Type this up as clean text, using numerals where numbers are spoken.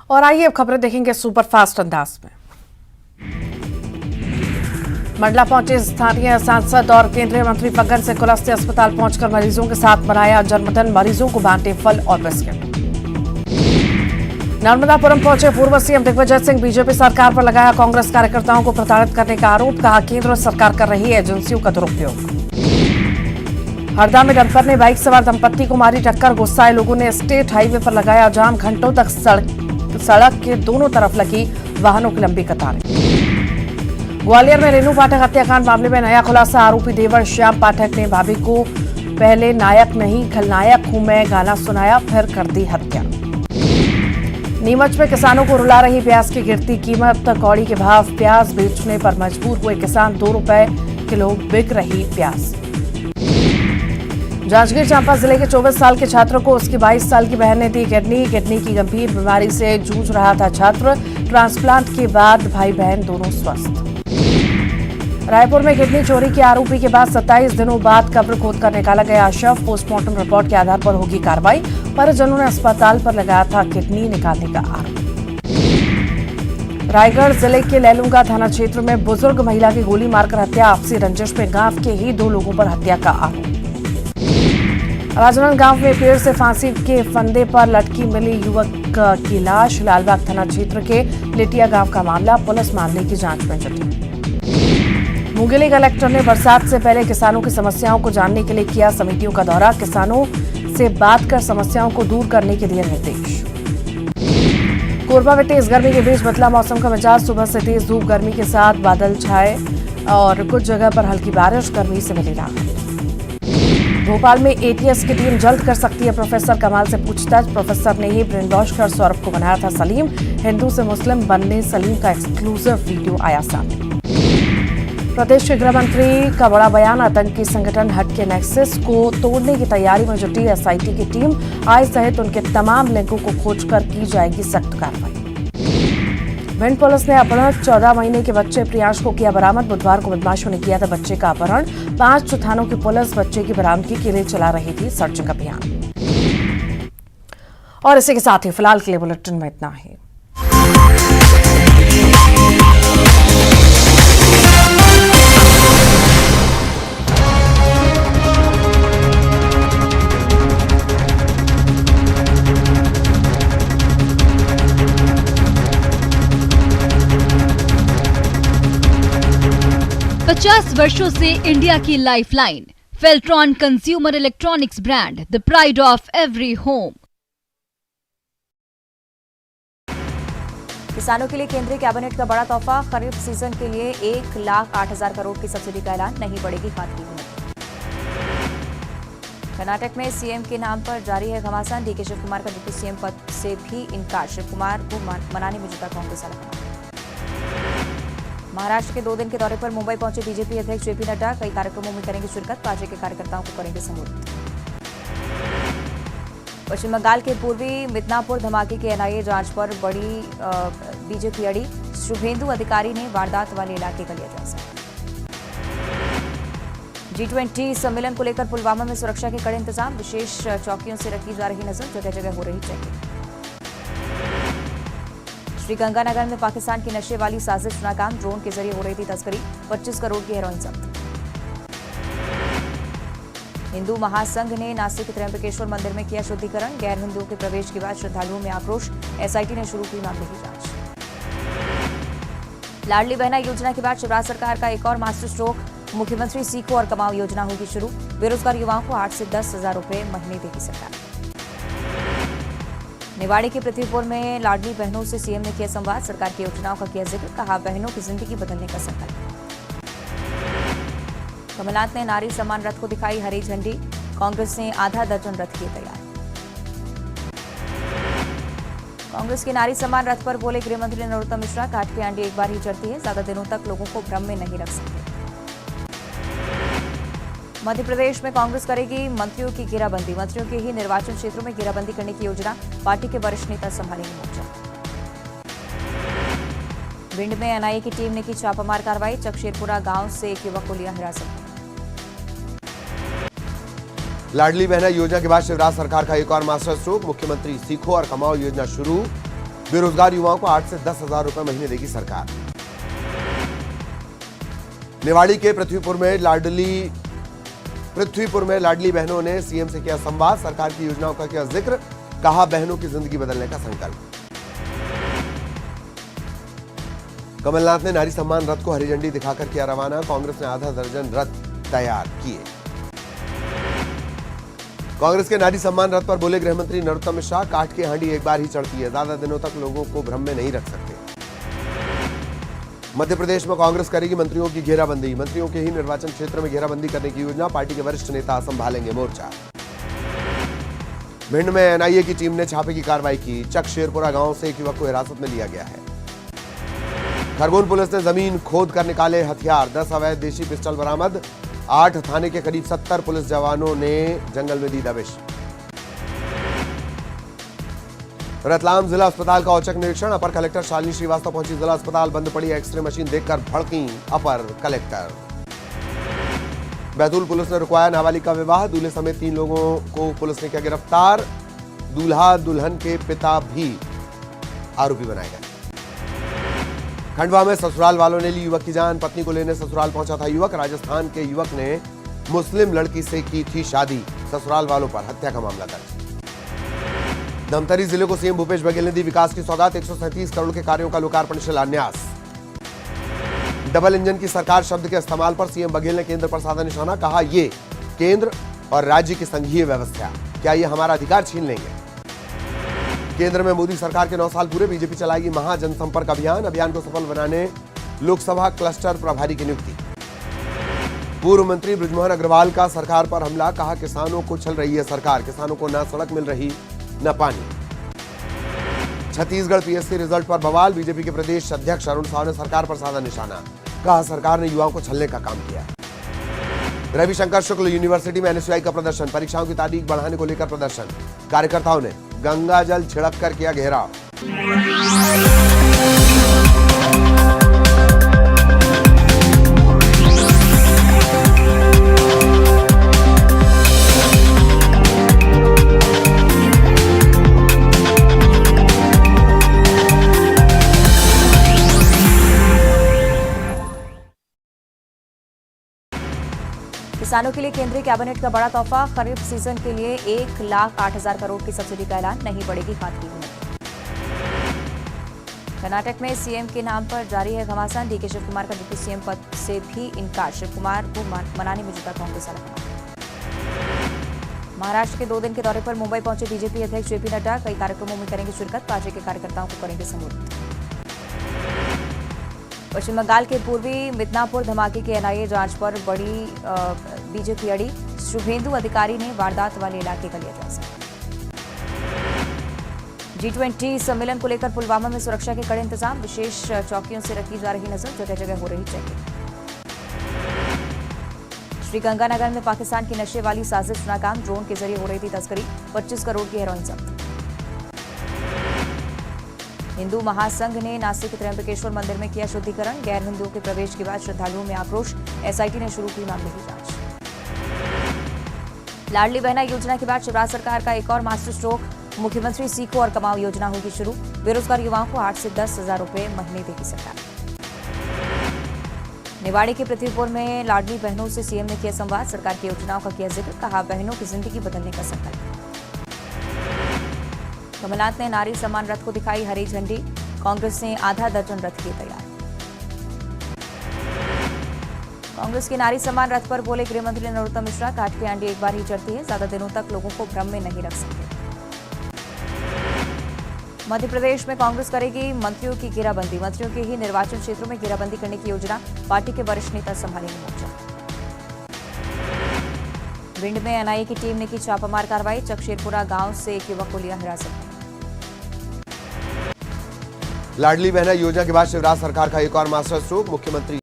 और आइए अब खबरें देखेंगे सुपरफास्ट अंदाज में। मंडला पहुंचे स्थानीय सांसद और केंद्रीय मंत्री फग्गन सिंह कुलस्ते अस्पताल पहुंचकर मरीजों के साथ मनाया जन्मदिन, मरीजों को बांटे फल और बिस्किट। नर्मदापुरम पहुंचे पूर्व सीएम दिग्विजय सिंह, बीजेपी सरकार पर लगाया कांग्रेस कार्यकर्ताओं को प्रताड़ित करने का आरोप, कहा केंद्र सरकार कर रही है एजेंसियों का दुरुपयोग। हरदा में डंपर ने बाइक सवार दंपत्ति को मारी टक्कर, गुस्साए लोगों ने स्टेट हाईवे पर लगाया जाम, घंटों तक सड़क के दोनों तरफ लगी वाहनों की लंबी कतारें। ग्वालियर में रेणु पाठक हत्याकांड मामले में नया खुलासा, आरोपी देवर श्याम पाठक ने भाभी को पहले नायक नहीं खलनायक हूं मैं गाना सुनाया, फिर कर दी हत्या। नीमच में किसानों को रुला रही प्याज की गिरती कीमत, कौड़ी के भाव, प्याज बेचने पर मजबूर हुए किसान, 2 रुपए किलो बिक रही प्याज। जांजगीर चांपा जिले के 24 साल के छात्र को उसकी 22 साल की बहन ने दी किडनी की गंभीर बीमारी से जूझ रहा था छात्र, ट्रांसप्लांट के बाद भाई बहन दोनों स्वस्थ। रायपुर में किडनी चोरी के आरोपी के बाद 27 दिनों बाद कब्र खोदकर निकाला गया शव, पोस्टमार्टम रिपोर्ट के आधार पर होगी कार्रवाई, परिजनों ने अस्पताल पर लगाया था किडनी निकालने का आरोप। रायगढ़ जिले के लैलूंगा थाना क्षेत्र में बुजुर्ग महिला की गोली मारकर हत्या, आपसी रंजिश में गांव के ही 2 लोगों पर हत्या का आरोप। राजनांद गांव में पेड़ से फांसी के फंदे पर लटकी मिली युवक की लाश, लालबाग थाना क्षेत्र के लिटिया गांव का मामला, पुलिस मामले की जांच में जुटी। मुंगेली कलेक्टर ने बरसात से पहले किसानों की समस्याओं को जानने के लिए किया समितियों का दौरा, किसानों से बात कर समस्याओं को दूर करने के दिए निर्देश। कोरबा में तेज गर्मी के बीच बदला मौसम का मिजाज, सुबह से तेज धूप, गर्मी के साथ बादल छाए और कुछ जगह पर हल्की बारिश, गर्मी से मिली राहत। भोपाल में एटीएस की टीम जल्द कर सकती है प्रोफेसर कमाल से पूछताछ, प्रोफेसर ने ही ब्रेन वॉश कर सौरभ को बनाया था सलीम, हिंदू से मुस्लिम बनने सलीम का एक्सक्लूसिव वीडियो आया सामने। प्रदेश के गृह मंत्री का बड़ा बयान, आतंकी संगठन हट के नेक्सस को तोड़ने की तैयारी में जुटी एसआईटी की टीम, आय सहित उनके तमाम लिंकों को खोजकर की जाएगी सख्त कार्रवाई। भिंड पुलिस ने अपहरण 14 महीने के बच्चे प्रियांश को किया बरामद, बुधवार को बदमाशों ने किया था बच्चे का अपहरण, 5 थानों की पुलिस बच्चे की बरामदगी के लिए चला रही थी सर्चिंग अभियान। और इसी के साथ ही फिलहाल के लिए बुलेटिन में इतना ही। पचास वर्षों से इंडिया की lifeline, Feltron consumer electronics brand, the pride of every home. किसानों के लिए केंद्रीय कैबिनेट का बड़ा तोहफा, खरीफ सीजन के लिए 1,08,000 करोड़ की सब्सिडी का ऐलान, नहीं बढ़ेगी खाद की कीमत। कर्नाटक में सीएम के नाम पर जारी है घमासान, डीके शिव कुमार का डिप्टी सीएम पद से भी इनकार, शिव कुमार को मनाने में जुटा कांग्रेस आलाकमान। महाराष्ट्र के 2 दिन के दौरे पर मुंबई पहुंचे बीजेपी अध्यक्ष जेपी नड्डा, कई कार्यक्रमों में करेंगे शिरकत, पार्टी के कार्यकर्ताओं को करेंगे संबोधित। पश्चिम बंगाल के पूर्वी मिदनापुर धमाके के एनआईए जांच पर बड़ी बीजेपी अड़ी, शुभेंदु अधिकारी ने वारदात वाले इलाके का लिया जायजा। G20 सम्मेलन को लेकर पुलवामा में सुरक्षा के कड़े इंतजाम, विशेष चौकियों से रखी जा रही नजर, जगह जगह हो रही चेकिंग। श्रीगंगानगर में पाकिस्तान की नशे वाली साजिश नाकाम, ड्रोन के जरिए हो रही थी तस्करी, 25 करोड़ की हेरोइन जब्त। हिंदू महासंघ ने नासिक के त्र्यंबकेश्वर मंदिर में किया शुद्धिकरण, गैर हिंदुओं के प्रवेश के बाद श्रद्धालुओं में आक्रोश, एसआईटी ने शुरू की मामले की जांच। लाडली बहना योजना के बाद शिवराज सरकार का एक और मास्टर स्ट्रोक, मुख्यमंत्री सीखो और कमाओ योजना होगी शुरू, बेरोजगार युवाओं को 8 से 10 हजार रुपए महीने देगी सरकार। निवाड़ी के पृथ्वीपुर में लाडली बहनों से सीएम ने किया संवाद, सरकार की योजनाओं का किया जिक्र, कहा बहनों की जिंदगी बदलने का संकल्प। कमलनाथ ने नारी सम्मान रथ को दिखाई हरी झंडी, कांग्रेस ने आधा दर्जन रथ किए तैयार। कांग्रेस के नारी सम्मान रथ पर बोले गृह मंत्री नरोत्तम मिश्रा, काठ की आंडी एक बार ही चढ़ती है, ज्यादा दिनों तक लोगों को भ्रम में नहीं रख सकते। मध्य प्रदेश में कांग्रेस करेगी मंत्रियों की घेराबंदी, मंत्रियों के ही निर्वाचन क्षेत्रों में घेराबंदी करने की योजना, पार्टी के वरिष्ठ नेता संभालेंगे मोर्चा। भिंड में एनआईए की टीम ने की छापामार कार्रवाई, चकशेरपुरा गांव से एक युवक को लिया हिरासत में। लाडली बहना योजना के बाद शिवराज सरकार का एक और मास्टर स्ट्रोक, मुख्यमंत्री सीखो और कमाओ योजना शुरू, बेरोजगार युवाओं को 8 से 10,000 रुपए महीने देगी सरकार। निवाड़ी के पृथ्वीपुर में लाडली बहनों ने सीएम से किया संवाद, सरकार की योजनाओं का किया जिक्र, कहा बहनों की जिंदगी बदलने का संकल्प। कमलनाथ ने नारी सम्मान रथ को हरी झंडी दिखाकर किया रवाना, कांग्रेस ने आधा दर्जन रथ तैयार किए। कांग्रेस के नारी सम्मान रथ पर बोले गृह मंत्री नरोत्तम मिश्रा, काठ की हांडी एक बार ही चढ़ती है, ज्यादा दिनों तक लोगों को भ्रम में नहीं रख सकते। मध्य प्रदेश में कांग्रेस करेगी मंत्रियों की घेराबंदी, मंत्रियों के ही निर्वाचन क्षेत्र में घेराबंदी करने की योजना, पार्टी के वरिष्ठ नेता संभालेंगे मोर्चा। भिंड में एनआईए की टीम ने छापे की कार्रवाई की, चक शेरपुरा गांव से एक युवक को हिरासत में लिया गया है। खरगोन पुलिस ने जमीन खोद कर निकाले हथियार, 10 अवैध देशी पिस्टल बरामद, 8 थाने के करीब 70 पुलिस जवानों ने जंगल में दी दबिश। रतलाम जिला अस्पताल का औचक निरीक्षण, अपर कलेक्टर शालिनी श्रीवास्तव पहुंची जिला अस्पताल, बंद पड़ी एक्सरे मशीन देखकर भड़की अपर कलेक्टर। बैतूल पुलिस ने रुकवाया नाबालिग का विवाह, दूल्हे समेत 3 लोगों को पुलिस ने किया गिरफ्तार, दूल्हा दुल्हन के पिता भी आरोपी बनाए गए। खंडवा में ससुराल वालों ने ली युवक की जान, पत्नी को लेने ससुराल पहुंचा था युवक, राजस्थान के युवक ने मुस्लिम लड़की से की थी शादी, ससुराल वालों पर हत्या का मामला दर्ज। धमतरी जिले को सीएम भूपेश बघेल ने दी विकास की सौगात, 137 करोड़ के कार्यों का लोकार्पण शिलान्यास। डबल इंजन की सरकार शब्द के इस्तेमाल पर सीएम बघेल ने केंद्र पर साधा निशाना, कहा ये केंद्र और राज्य की संघीय व्यवस्था, क्या ये हमारा अधिकार छीन लेंगे। केंद्र में मोदी सरकार के 9 साल पूरे, बीजेपी चलाएगी महाजनसंपर्क अभियान, अभियान को सफल बनाने लोकसभा क्लस्टर प्रभारी की नियुक्ति। पूर्व मंत्री बृजमोहन अग्रवाल का सरकार पर हमला, कहा किसानों को छल रही है सरकार, किसानों को न सड़क मिल रही न पानी। छत्तीसगढ़ पीएससी रिजल्ट पर बवाल, बीजेपी के प्रदेश अध्यक्ष अरुण साव ने सरकार पर साधा निशाना, कहा सरकार ने युवाओं को छलने का काम किया। रविशंकर शुक्ल यूनिवर्सिटी में एनएसयूआई का प्रदर्शन, परीक्षाओं की तारीख बढ़ाने को लेकर प्रदर्शन, कार्यकर्ताओं ने गंगा जल छिड़क कर किया घेराव। किसानों के लिए केंद्रीय कैबिनेट का बड़ा तोहफा, खरीफ सीजन के लिए 1,08,000 करोड़ की सब्सिडी का ऐलान, नहीं बढ़ेगी खाद की कीमत। कर्नाटक में सीएम के नाम पर जारी है घमासान, डीके शिव कुमार का डिप्टी सीएम पद से भी इनकार, शिव कुमार को मनाने में जुटा कांग्रेस आलाकमान। महाराष्ट्र के 2 दिन के दौरे पर मुंबई पहुंचे बीजेपी अध्यक्ष जेपी नड्डा, कई कार्यक्रमों में करेंगे शिरकत, पार्टी के कार्यकर्ताओं को करेंगे संबोधित। पश्चिम बंगाल के पूर्वी मिदनापुर धमाके की एनआईए जांच पर बड़ी बीजेपी अड़ी, शुभेंदु अधिकारी ने वारदात वाले इलाके का लिया जायजा। G20 सम्मेलन को लेकर पुलवामा में सुरक्षा के कड़े इंतजाम, विशेष चौकियों से रखी जा रही नजर, जगह जगह हो रही चेकिंग। श्रीगंगानगर में पाकिस्तान की नशे वाली साजिश नाकाम, ड्रोन के जरिए हो रही थी तस्करी, 25 करोड़ की हेरोइन जब्त। हिंदू महासंघ ने नासिक के त्र्यंबकेश्वर मंदिर में किया शुद्धिकरण, गैर हिंदुओं के प्रवेश के बाद श्रद्धालुओं में आक्रोश, एसआईटी ने शुरू की मामले की जांच। लाडली बहना योजना के बाद शिवराज सरकार का एक और मास्टर स्ट्रोक, मुख्यमंत्री सीखो और कमाओ योजना होगी शुरू, बेरोजगार युवाओं को 8 से 10,000 रुपए महीने देगी सरकार। निवाड़ी के पृथ्वीपुर में लाडली बहनों से सीएम ने किया संवाद, सरकार की योजनाओं का किया जिक्र, कहा बहनों की जिंदगी बदलने का संकल्प। कमलनाथ ने नारी सम्मान रथ को दिखाई हरी झंडी, कांग्रेस ने आधा दर्जन रथ किए तैयार। कांग्रेस के नारी सम्मान रथ पर बोले गृह मंत्री नरोत्तम मिश्रा, काठ की हांडी एक बार ही चढ़ती है, ज्यादा दिनों तक लोगों को भ्रम में नहीं रख सकते। मध्य प्रदेश में कांग्रेस करेगी मंत्रियों की घेराबंदी, मंत्रियों के ही निर्वाचन क्षेत्रों में घेराबंदी करने की योजना, पार्टी के वरिष्ठ नेता संभालेंगे मोर्चा। भिंड में एनआईए की टीम ने की छापामार कार्रवाई, चकशेरपुरा गांव से एक युवक को लिया हिरासत में। लाडली बहना योजना के बाद शिवराज सरकार का एक और मास्टर स्ट्रोक, मुख्यमंत्री